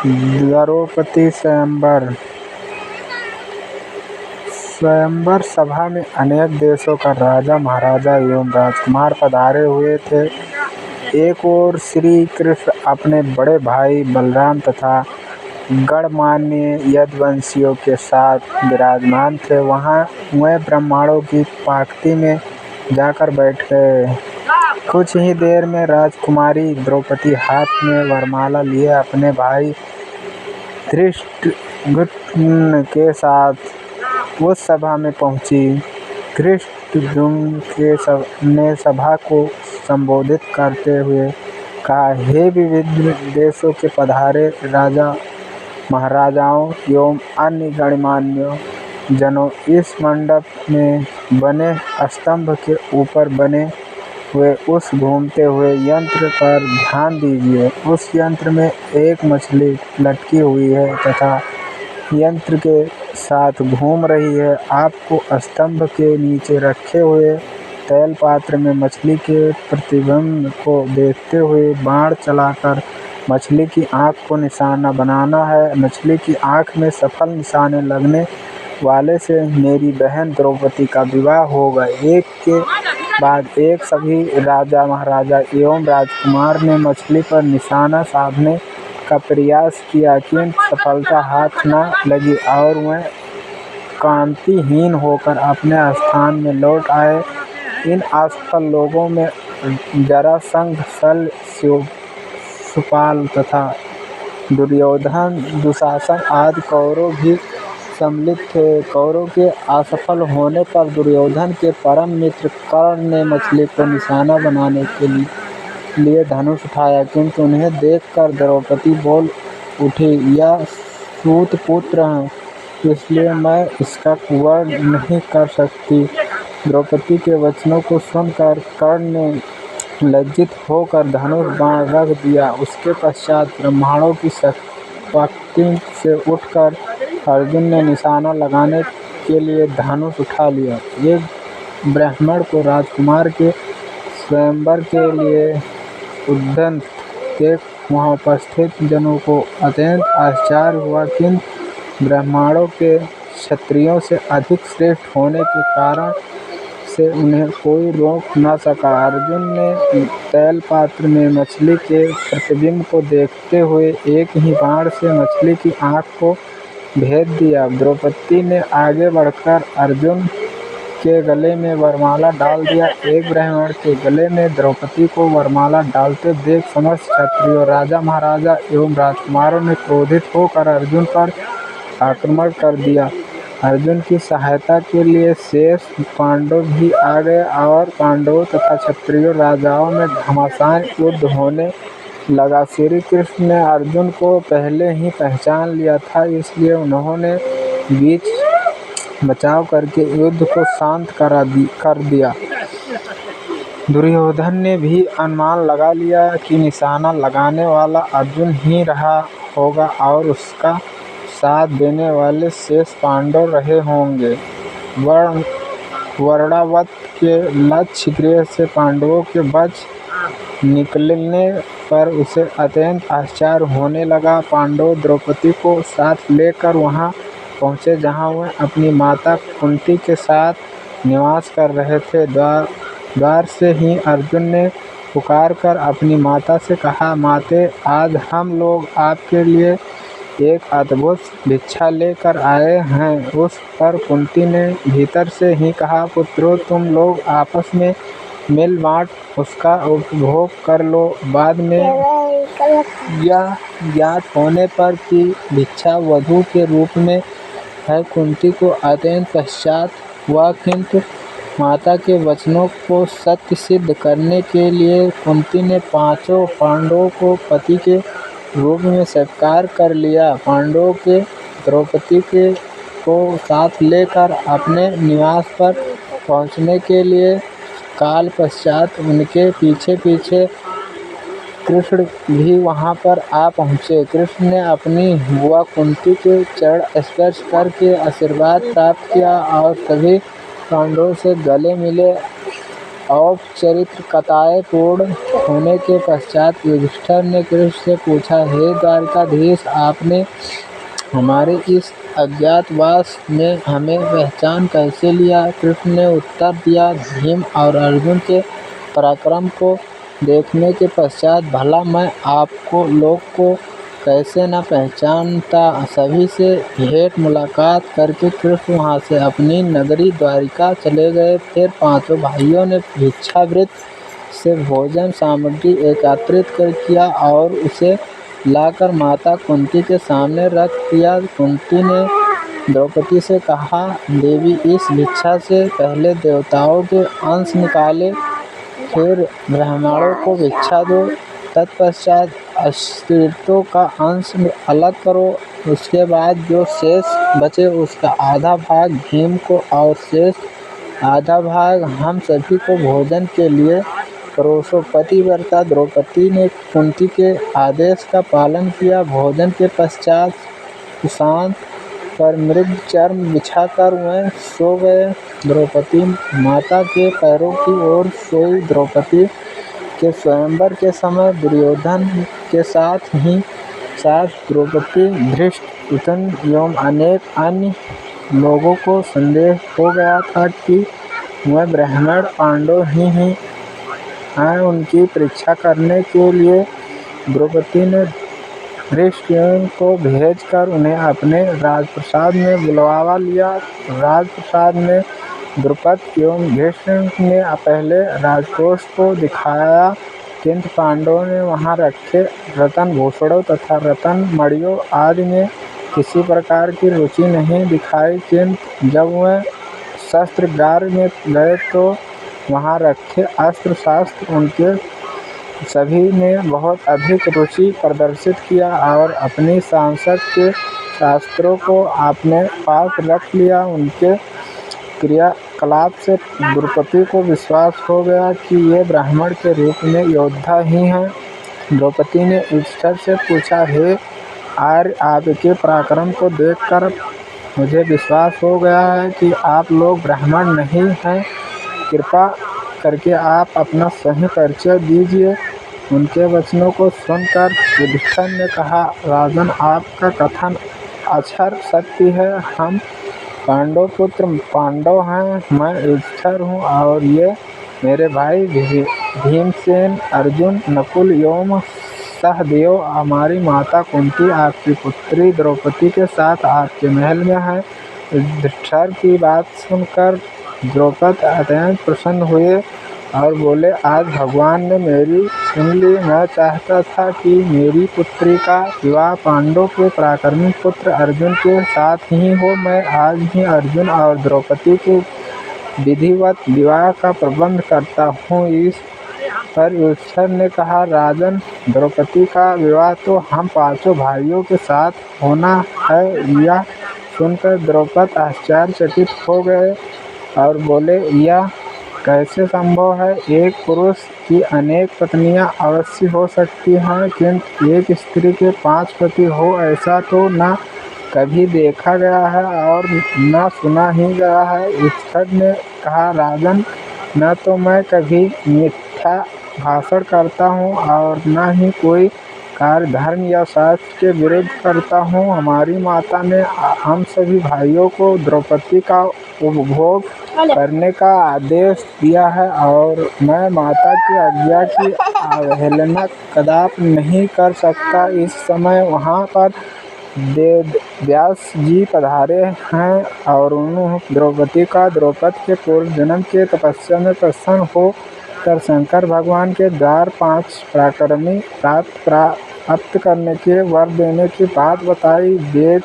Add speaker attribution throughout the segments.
Speaker 1: द्रौपदी स्वयंवर सभा में अनेक देशों का राजा महाराजा एवं राजकुमार पधारे हुए थे। एक ओर श्री कृष्ण अपने बड़े भाई बलराम तथा गणमान्य यदुवंशियों के साथ विराजमान थे। वहाँ वे ब्राह्मणों की पंक्ति में जाकर बैठ गए। कुछ ही देर में राजकुमारी द्रौपदी हाथ में वरमाला लिए अपने भाई धृष्टद्युम्न के साथ उस सभा में पहुंची। धृष्टद्युम्न ने सभा को संबोधित करते हुए कहा, हे विविध देशों के पधारे राजा महाराजाओं एवं अन्य गणमान्य जनों, इस मंडप में बने स्तंभ के ऊपर बने हुए उस घूमते हुए यंत्र पर ध्यान दीजिए। उस यंत्र में एक मछली लटकी हुई है तथा यंत्र के साथ घूम रही है। आपको स्तंभ के नीचे रखे हुए तैल पात्र में मछली के प्रतिबिंब को देखते हुए बाण चलाकर मछली की आँख को निशाना बनाना है। मछली की आँख में सफल निशाने लगने वाले से मेरी बहन द्रौपदी का विवाह होगा। एक के बाद एक सभी राजा महाराजा एवं राजकुमार ने मछली पर निशाना साधने का प्रयास किया, किंतु सफलता हाथ न लगी और वह कांतिहीन होकर अपने स्थान में लौट आए। इन असफल लोगों में जरासंध, शल्य, शिशुपाल तथा दुर्योधन, दुशासन आदि कौरव भी सम्मिलित थे। कौरव के असफल होने पर दुर्योधन के परम मित्र कर्ण ने मछली को निशाना बनाने के लिए धनुष उठाया, किंतु उन्हें देखकर द्रौपदी बोल उठी, यह सूत पुत्र है, इसलिए मैं इसका वध नहीं कर सकती। द्रौपदी के वचनों को सुनकर कर्ण ने लज्जित होकर धनुष बाण रख दिया। उसके पश्चात ब्राह्मणों की पंक्ति से उठकर अर्जुन ने निशाना लगाने के लिए धनुष उठा लिया। एक ब्राह्मण को राजकुमार के स्वयंवर के लिए उद्यत देख वहाँ उपस्थित जनों को अत्यंत आश्चर्य हुआ, किंतु ब्राह्मणों के क्षत्रियों से अधिक श्रेष्ठ होने के कारण से उन्हें कोई रोक न सका। अर्जुन ने तैल पात्र में मछली के प्रतिबिंब को देखते हुए एक ही बाण से मछली की आँख को भेद दिया। द्रौपदी ने आगे बढ़कर अर्जुन के गले में वरमाला डाल दिया। एक ब्राह्मण के गले में द्रौपदी को वरमाला डालते देख समस्त क्षत्रियों, राजा महाराजा एवं राजकुमारों ने क्रोधित होकर अर्जुन पर आक्रमण कर दिया। अर्जुन की सहायता के लिए शेष पांडव भी आ गए और पांडवों तथा क्षत्रिय राजाओं में घमासान युद्ध होने लगा। श्री कृष्ण ने अर्जुन को पहले ही पहचान लिया था, इसलिए उन्होंने बीच बचाव करके युद्ध को शांत कर दिया। दुर्योधन ने भी अनुमान लगा लिया कि निशाना लगाने वाला अर्जुन ही रहा होगा और उसका साथ देने वाले शेष पांडव रहे होंगे। वर्णावत के लक्ष्य गृह से पांडवों के बच निकलने पर उसे अत्यंत आश्चर्य होने लगा। पांडव द्रौपदी को साथ लेकर वहां पहुंचे जहां वह अपनी माता कुंती के साथ निवास कर रहे थे। द्वार से ही अर्जुन ने पुकार कर अपनी माता से कहा, माते, आज हम लोग आपके लिए एक अद्भुत भिक्षा लेकर आए हैं। उस पर कुंती ने भीतर से ही कहा, पुत्रों, तुम लोग आपस में मिल बांट उसका उपभोग कर लो। बाद में यह ज्ञात होने पर कि भिक्षा वधू के रूप में है, कुंती को अत्यंत पश्चात हुआ, किंतु माता के वचनों को सत्य सिद्ध करने के लिए कुंती ने पांचों पांडवों को पति के रूप में स्वीकार कर लिया। पांडवों के द्रौपदी को साथ लेकर अपने निवास पर पहुंचने के लिए काल पश्चात उनके पीछे पीछे कृष्ण भी वहां पर आ पहुंचे। कृष्ण ने अपनी बुआ कुंती के चरण स्पर्श करके आशीर्वाद प्राप्त किया और सभी पांडवों से गले मिले औपचारिकताएं पूर्ण होने के पश्चात युधिष्ठिर ने कृष्ण से पूछा, हे द्वारकाधीश, आपने हमारे इस अज्ञातवास में हमें पहचान कैसे लिया? कृष्ण ने उत्तर दिया, भीम और अर्जुन के पराक्रम को देखने के पश्चात भला मैं आपको लोग को कैसे न पहचानता। सभी से भेंट मुलाकात करके कृष्ण वहाँ से अपनी नगरी द्वारिका चले गए। फिर पांचों भाइयों ने भिक्षावृत्ति से भोजन सामग्री एकत्रित कर किया और उसे लाकर माता कुंती के सामने रख दिया। कुंती ने द्रौपदी से कहा, देवी, इस भिक्षा से पहले देवताओं के अंश निकाले, फिर ब्राह्मणों को भिक्षा दो, तत्पश्चात अस्त्रियों का अंश अलग करो, उसके बाद जो शेष बचे उसका आधा भाग भीम को और शेष आधा भाग हम सभी को भोजन के लिए परोसो। पतिव्रता द्रौपदी ने कुंती के आदेश का पालन किया। भोजन के पश्चात सुशांत पर मृग चर्म बिछाकर वह सो गए। द्रौपदी माता के पैरों की ओर सोई। द्रौपदी के स्वयंवर के समय दुर्योधन के साथ द्रौपदी, धृष्टद्युम्न एवं अनेक अन्य लोगों को संदेह हो गया था कि वह ब्राह्मण पांडव ही हैं। उनकी परीक्षा करने के लिए द्रौपदी ने धृष्टद्युम्न को भेजकर उन्हें अपने राजप्रासाद में बुलवा लिया। राजप्रासाद में द्रुपद एवं भीष्म ने पहले राजकोष को दिखाया, किंतु पांडवों ने वहां रखे रत्न भूषणों तथा रत्न मणियों आदि में किसी प्रकार की रुचि नहीं दिखाई। किंतु जब वह शस्त्रागार में गए तो वहां रखे अस्त्र शस्त्र उनके सभी ने बहुत अधिक रुचि प्रदर्शित किया और अपनी सांसद के शास्त्रों को अपने पास रख लिया। उनके क्रियाकलाप से द्रौपदी को विश्वास हो गया कि ये ब्राह्मण के रूप में योद्धा ही हैं। द्रौपदी ने युधिष्ठिर से पूछा, हे आर्य, आपके पराक्रम को देखकर मुझे विश्वास हो गया है कि आप लोग ब्राह्मण नहीं हैं। कृपा करके आप अपना सही परिचय दीजिए। उनके वचनों को सुनकर युधिष्ठिर ने कहा, राजन, आपका कथन अक्षर सत्य है। हम पांडव पुत्र पांडव हैं। मैं युधिष्ठिर हूँ और ये मेरे भाई भीमसेन, अर्जुन, नकुल एवं सहदेव, हमारी माता कुंती, आपकी पुत्री द्रौपदी के साथ आपके महल में है। युधिष्ठिर की बात सुनकर द्रौपदी अत्यंत प्रसन्न हुए और बोले, आज भगवान ने मेरी सुन ली। मैं चाहता था कि मेरी पुत्री का विवाह पांडव के पराक्रमी पुत्र अर्जुन के साथ ही हो। मैं आज ही अर्जुन और द्रौपदी के विधिवत विवाह का प्रबंध करता हूँ। इस पर युधिष्ठिर ने कहा, राजन, द्रौपदी का विवाह तो हम पांचों भाइयों के साथ होना है। यह सुनकर द्रौपदी आश्चर्यचकित हो गए और बोले, यह कैसे संभव है? एक पुरुष की अनेक पत्नियां अवश्य हो सकती हैं, किंतु एक स्त्री के 5 पति हो, ऐसा तो न कभी देखा गया है और न सुना ही गया है। युधिष्ठिर ने कहा, राजन, न तो मैं कभी मिथ्या भाषण करता हूँ और न ही कोई कार्य धर्म या शास्त्र के विरुद्ध करता हूँ। हमारी माता ने हम सभी भाइयों को द्रौपदी का उपभोग करने का आदेश दिया है और मैं माता की आज्ञा की अवहेलना कदापि नहीं कर सकता। इस समय वहाँ पर व्यास जी पधारे हैं और उन्होंने द्रौपदी के पूर्व जन्म के तपस्या में प्रसन्न हो कर शंकर भगवान के द्वार 5 पराक्रमी प्राप्त करने के वर देने की बात बताई। वेद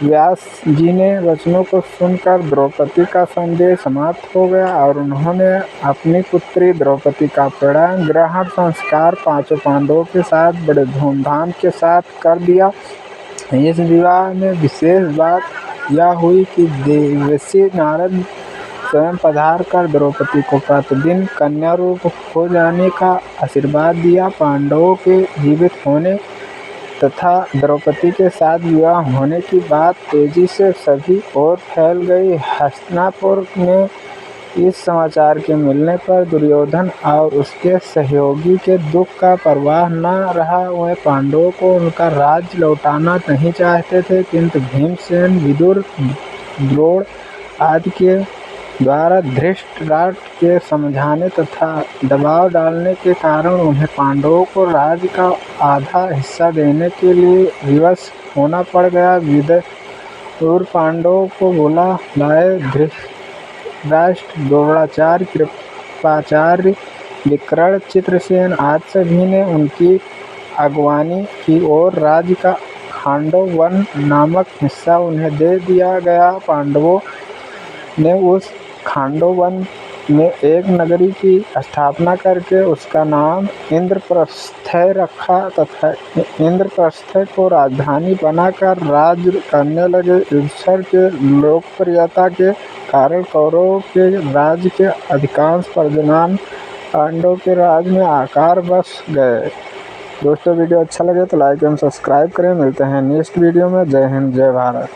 Speaker 1: व्यास जी ने वचनों को सुनकर द्रौपदी का संदेह समाप्त हो गया और उन्होंने अपनी पुत्री द्रौपदी का परिणय ग्रहण संस्कार 5 पांडवों के साथ बड़े धूमधाम के साथ कर दिया। इस विवाह में विशेष बात यह हुई कि देवर्षि नारद स्वयं पधार कर द्रौपदी को प्रतिदिन कन्या रूप हो जाने का आशीर्वाद दिया। पांडवों के जीवित होने तथा द्रौपदी के साथ विवाह होने की बात तेजी से सभी ओर फैल गई। हस्तिनापुर में इस समाचार के मिलने पर दुर्योधन और उसके सहयोगी के दुख का परवाह न रहा। वह पांडवों को उनका राज्य लौटाना नहीं चाहते थे, किंतु भीमसेन, विदुर, द्रोण आदि के द्वारा धृतराष्ट्र के समझाने तथा दबाव डालने के कारण उन्हें पांडवों को राज्य का आधा हिस्सा देने के लिए विवश होना पड़ गया। विदुर पांडवों को बुला लाए। धृतराष्ट्र, द्रोणाचार्य, कृपाचार्य, विकर्ण, चित्रसेन आदि सभी ने उनकी अगवानी की और राज्य का खांडव वन नामक हिस्सा उन्हें दे दिया गया। पांडवों ने उस खांडव वन में एक नगरी की स्थापना करके उसका नाम इंद्रप्रस्थ रखा तथा इंद्रप्रस्थ को राजधानी बनाकर राज्य करने लगे। युधिष्ठिर के लोकप्रियता के कारण कौरवों के राज्य के अधिकांश परिजन पांडवों के राज्य में आकर बस गए। दोस्तों, वीडियो अच्छा लगे तो लाइक एवं सब्सक्राइब करें। मिलते हैं नेक्स्ट वीडियो में। जय हिंद, जय भारत।